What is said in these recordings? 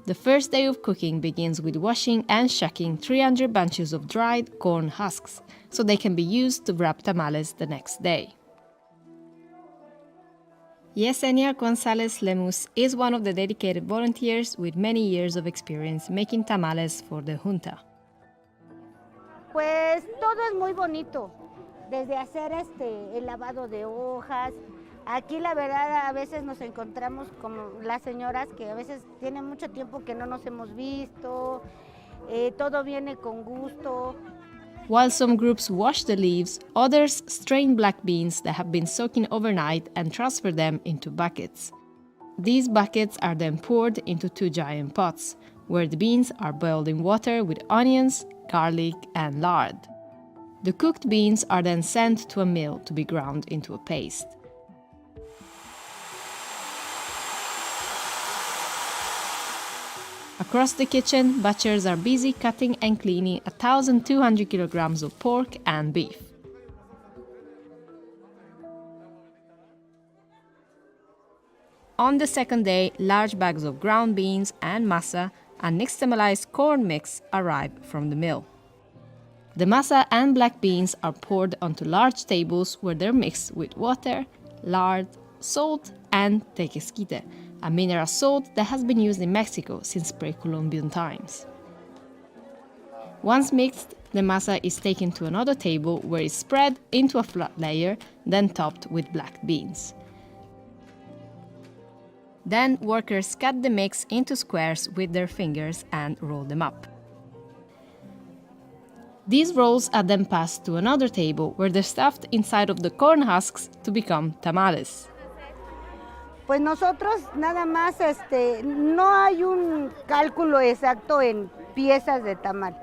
The first day of cooking begins with washing and shucking 300 bunches of dried corn husks, so they can be used to wrap tamales the next day. Yesenia Gonzalez Lemus is one of the dedicated volunteers with many years of experience making tamales for the junta. Pues todo es muy bonito, desde hacer el lavado de hojas. Aquí la verdad a veces nos encontramos como las señoras que a veces tienen mucho tiempo que no nos hemos visto, todo viene con gusto. While some groups wash the leaves, others strain black beans that have been soaking overnight and transfer them into buckets. These buckets are then poured into 2 giant pots, where the beans are boiled in water with onions, garlic, and lard. The cooked beans are then sent to a mill to be ground into a paste. Across the kitchen, butchers are busy cutting and cleaning 1,200 kilograms of pork and beef. On the second day, large bags of ground beans and masa and nixtamalized corn mix arrive from the mill. The masa and black beans are poured onto large tables where they're mixed with water, lard, salt, and tequesquite, a mineral salt that has been used in Mexico since pre-Columbian times. Once mixed, the masa is taken to another table where it's spread into a flat layer, then topped with black beans. Then workers cut the mix into squares with their fingers and roll them up. These rolls are then passed to another table where they're stuffed inside of the corn husks to become tamales. Pues nosotros nada más, no hay un cálculo exacto en piezas de tamal.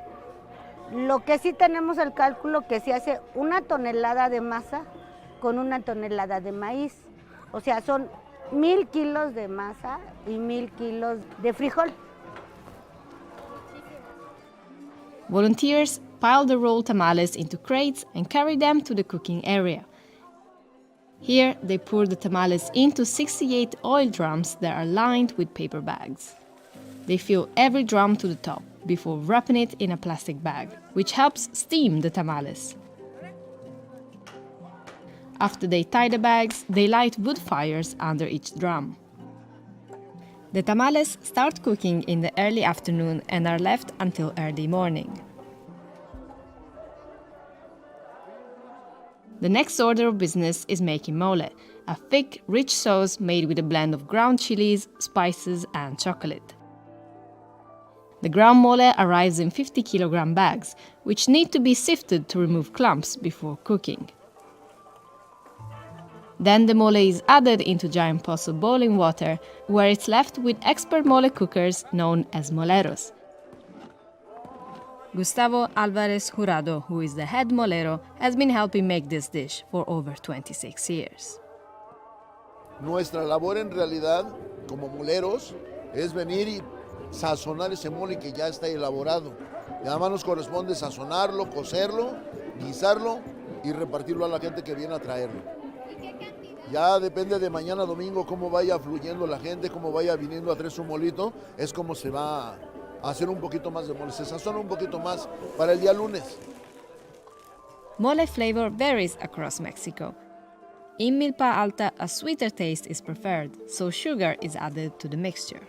Lo que sí tenemos el cálculo que se hace 1 tonelada de masa con 1 tonelada de maíz. O sea, son 1,000 kilos de masa y 1,000 kilos de frijol. Volunteers pile the rolled tamales into crates and carry them to the cooking area. Here, they pour the tamales into 68 oil drums that are lined with paper bags. They fill every drum to the top before wrapping it in a plastic bag, which helps steam the tamales. After they tie the bags, they light wood fires under each drum. The tamales start cooking in the early afternoon and are left until early morning. The next order of business is making mole, a thick, rich sauce made with a blend of ground chilies, spices, and chocolate. The ground mole arrives in 50-kilogram bags, which need to be sifted to remove clumps before cooking. Then the mole is added into giant pots of boiling water, where it's left with expert mole cookers known as moleros. Gustavo Alvarez Jurado, who is the head molero, has been helping make this dish for over 26 years. Nuestra labor en realidad, como moleros, es venir y sazonar ese mole que ya está elaborado. Y además nos corresponde sazonarlo, cocerlo, guisarlo y repartirlo a la gente que viene a traerlo. Ya depende de mañana domingo cómo vaya fluyendo la gente, cómo vaya viniendo a traer su molito, es como se va a hacer un poquito más de mole. Se sazona un poquito más para el día lunes. Mole flavor varies across Mexico. In Milpa Alta, a sweeter taste is preferred, so sugar is added to the mixture.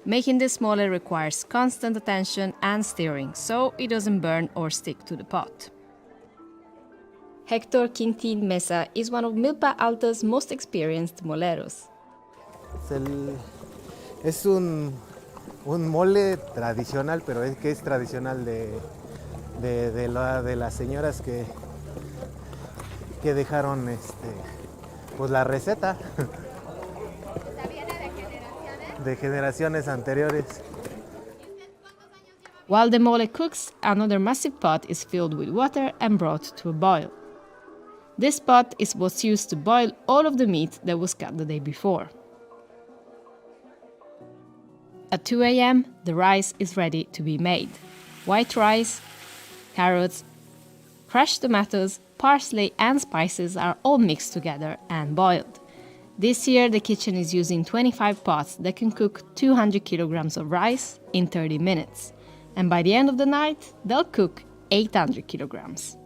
Making this mole requires constant attention and stirring, so it doesn't burn or stick to the pot. Hector Quintin Mesa is one of Milpa Alta's most experienced moleros. Es un mole tradicional, pero es que es tradicional de las señoras que dejaron pues la receta. ¿Viene de generaciones? De generaciones anteriores. While the mole cooks, another massive pot is filled with water and brought to a boil. This pot is what's used to boil all of the meat that was cut the day before. At 2 a.m., the rice is ready to be made. White rice, carrots, crushed tomatoes, parsley and spices are all mixed together and boiled. This year, the kitchen is using 25 pots that can cook 200 kilograms of rice in 30 minutes. And by the end of the night, they'll cook 800 kilograms.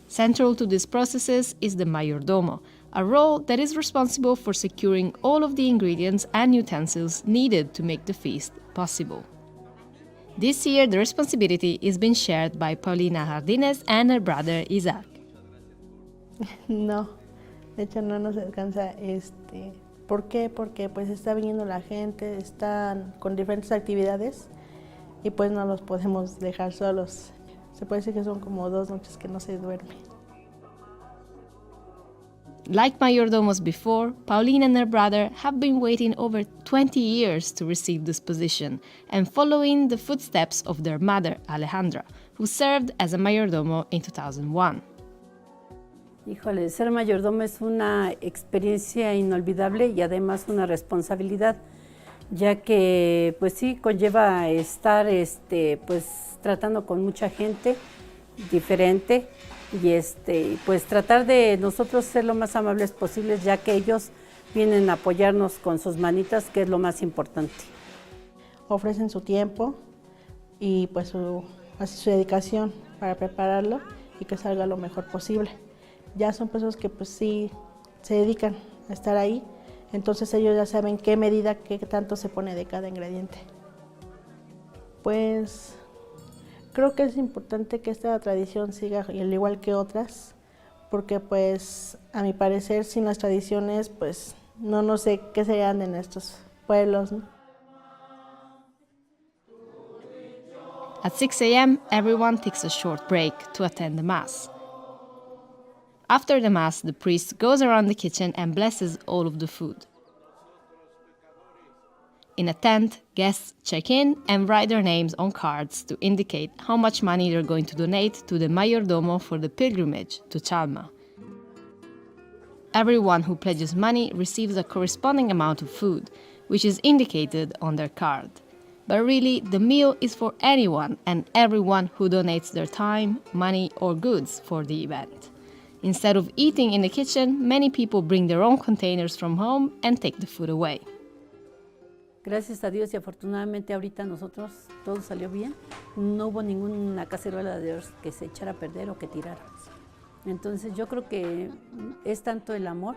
Central to these processes is the mayordomo, a role that is responsible for securing all of the ingredients and utensils needed to make the feast possible. This year, the responsibility is being shared by Paulina Jardines and her brother Isaac. No, de hecho no nos alcanza. ¿Por qué? Porque pues está viniendo la gente, están con diferentes actividades y pues no los podemos dejar solos. Se puede decir que son como 2 noches que no se duerme. Like mayordomos before, Paulina and her brother have been waiting over 20 years to receive this position and following the footsteps of their mother, Alejandra, who served as a mayordomo in 2001. Híjole, ser mayordomo es una experiencia inolvidable y además una responsabilidad, ya que pues sí conlleva estar pues tratando con mucha gente diferente y pues tratar de nosotros ser lo más amables posibles, ya que ellos vienen a apoyarnos con sus manitas, que es lo más importante. Ofrecen su tiempo y pues así su dedicación para prepararlo y que salga lo mejor posible. Ya son personas que pues sí se dedican a estar ahí, entonces ellos ya saben qué medida, qué tanto se pone de cada ingrediente. Pues creo que es importante que esta tradición siga, al igual que otras, porque pues a mi parecer sin las tradiciones pues no sé qué serían de nuestros pueblos, ¿no? At 6 a.m., everyone takes a short break to attend the Mass. After the Mass, the priest goes around the kitchen and blesses all of the food. In a tent, guests check in and write their names on cards to indicate how much money they're going to donate to the mayordomo for the pilgrimage to Chalma. Everyone who pledges money receives a corresponding amount of food, which is indicated on their card. But really, the meal is for anyone and everyone who donates their time, money, or goods for the event. Instead of eating in the kitchen, many people bring their own containers from home and take the food away. Gracias a Dios y afortunadamente ahorita nosotros todo salió bien. No hubo ninguna cacerola de arroz que se echara a perder o que tiráramos. Entonces yo creo que es tanto el amor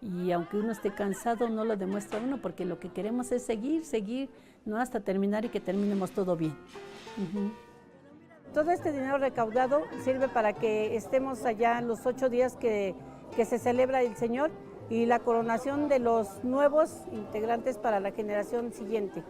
y aunque uno esté cansado no lo demuestra uno porque lo que queremos es seguir, no hasta terminar y que terminemos todo bien. Todo este dinero recaudado sirve para que estemos allá los 8 días que se celebra el Señor y la coronación de los nuevos integrantes para la generación siguiente.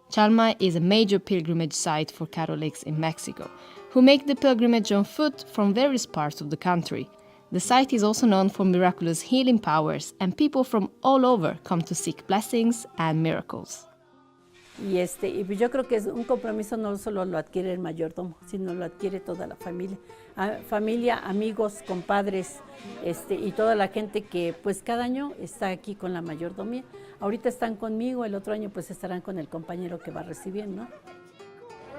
Chalma is a major pilgrimage site for Catholics in Mexico, who make the pilgrimage on foot from various parts of the country. The site is also known for miraculous healing powers, and people from all over come to seek blessings and miracles. Y pues yo creo que es un compromiso no solo lo adquiere el mayordomo, sino lo adquiere toda la familia. Familia, amigos, compadres y toda la gente que pues cada año está aquí con la mayordomía. Ahorita están conmigo, el otro año pues estarán con el compañero que va recibiendo, ¿no?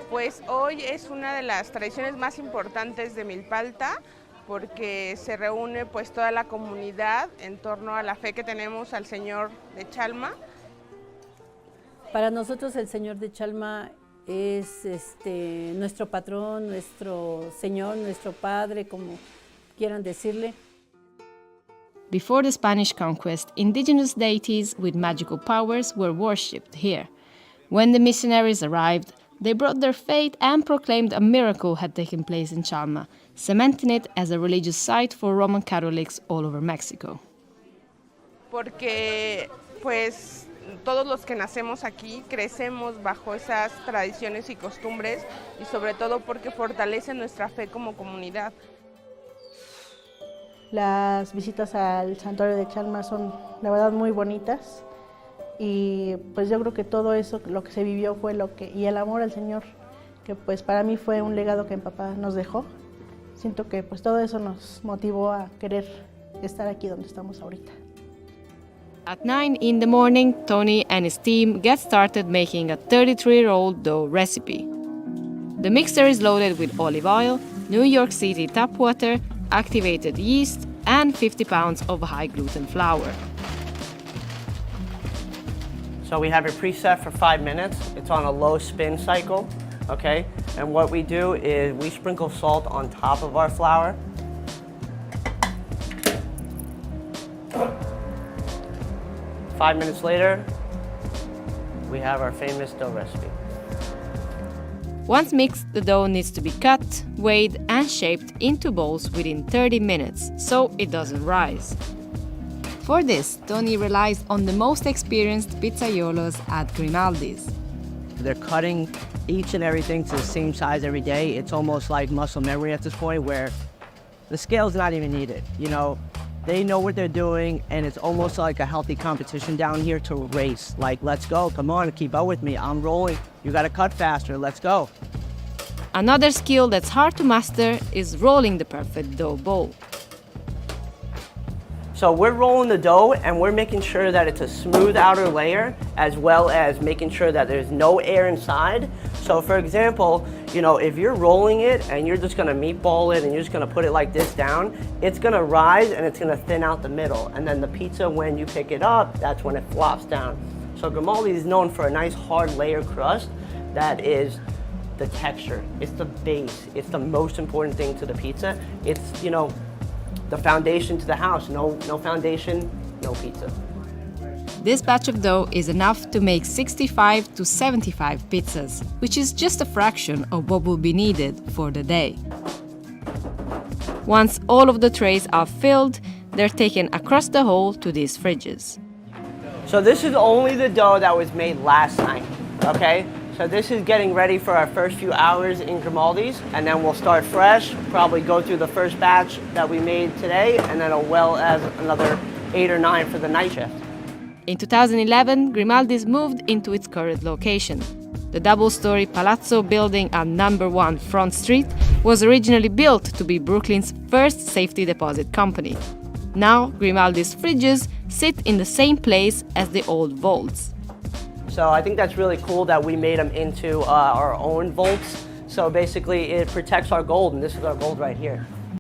Pues hoy es una de las tradiciones más importantes de Milpalta porque se reúne pues toda la comunidad en torno a la fe que tenemos al Señor de Chalma. Para nosotros el Señor de Chalma es nuestro patrón, nuestro Señor, nuestro Padre, como quieran decirle. Before the Spanish conquest, indigenous deities with magical powers were worshipped here. When the missionaries arrived, they brought their faith and proclaimed a miracle had taken place in Chalma, cementing it as a religious site for Roman Catholics all over Mexico. Porque, pues, todos los que nacemos aquí crecemos bajo esas tradiciones y costumbres y sobre todo porque fortalecen nuestra fe como comunidad. Las visitas al santuario de Chalma son la verdad muy bonitas y pues yo creo que todo eso, lo que se vivió fue y el amor al Señor, que pues para mí fue un legado que mi papá nos dejó. Siento que pues todo eso nos motivó a querer estar aquí donde estamos ahorita. At 9 in the morning, Tony and his team get started making a 33-year-old dough recipe. The mixer is loaded with olive oil, New York City tap water, activated yeast, and 50 pounds of high gluten flour. So we have it preset for 5 minutes. It's on a low spin cycle, okay? And what we do is we sprinkle salt on top of our flour. Five minutes later, we have our famous dough recipe. Once mixed, the dough needs to be cut, weighed, and shaped into balls within 30 minutes so it doesn't rise. For this, Tony relies on the most experienced pizzaiolos at Grimaldi's. They're cutting each and everything to the same size every day. It's almost like muscle memory at this point where the scale's not even needed. You know, they know what they're doing, and it's almost like a healthy competition down here to race. Like, let's go, come on, keep up with me. I'm rolling. You gotta cut faster, let's go. Another skill that's hard to master is rolling the perfect dough ball. So we're rolling the dough and we're making sure that it's a smooth outer layer as well as making sure that there's no air inside. So for example, you know, if you're rolling it and you're just gonna meatball it and you're just gonna put it like this down, it's gonna rise and it's gonna thin out the middle. And then the pizza, when you pick it up, that's when it flops down. So Grimaldi is known for a nice hard layer crust that is the texture. It's the base. It's the most important thing to the pizza. It's, you know, the foundation to the house. No foundation, no pizza. This batch of dough is enough to make 65 to 75 pizzas, which is just a fraction of what will be needed for the day. Once all of the trays are filled, they're taken across the hall to these fridges. So this is only the dough that was made last night, okay? So this is getting ready for our first few hours in Grimaldi's, and then we'll start fresh, probably go through the first batch that we made today, and then as well as another 8 or 9 for the night shift. In 2011, Grimaldi's moved into its current location. The double-story Palazzo building at number 1 Front Street was originally built to be Brooklyn's first safety deposit company. Now, Grimaldi's fridges sit in the same place as the old vaults. So I think that's really cool that we made them into our own vaults. So basically it protects our gold, and this is our gold right here.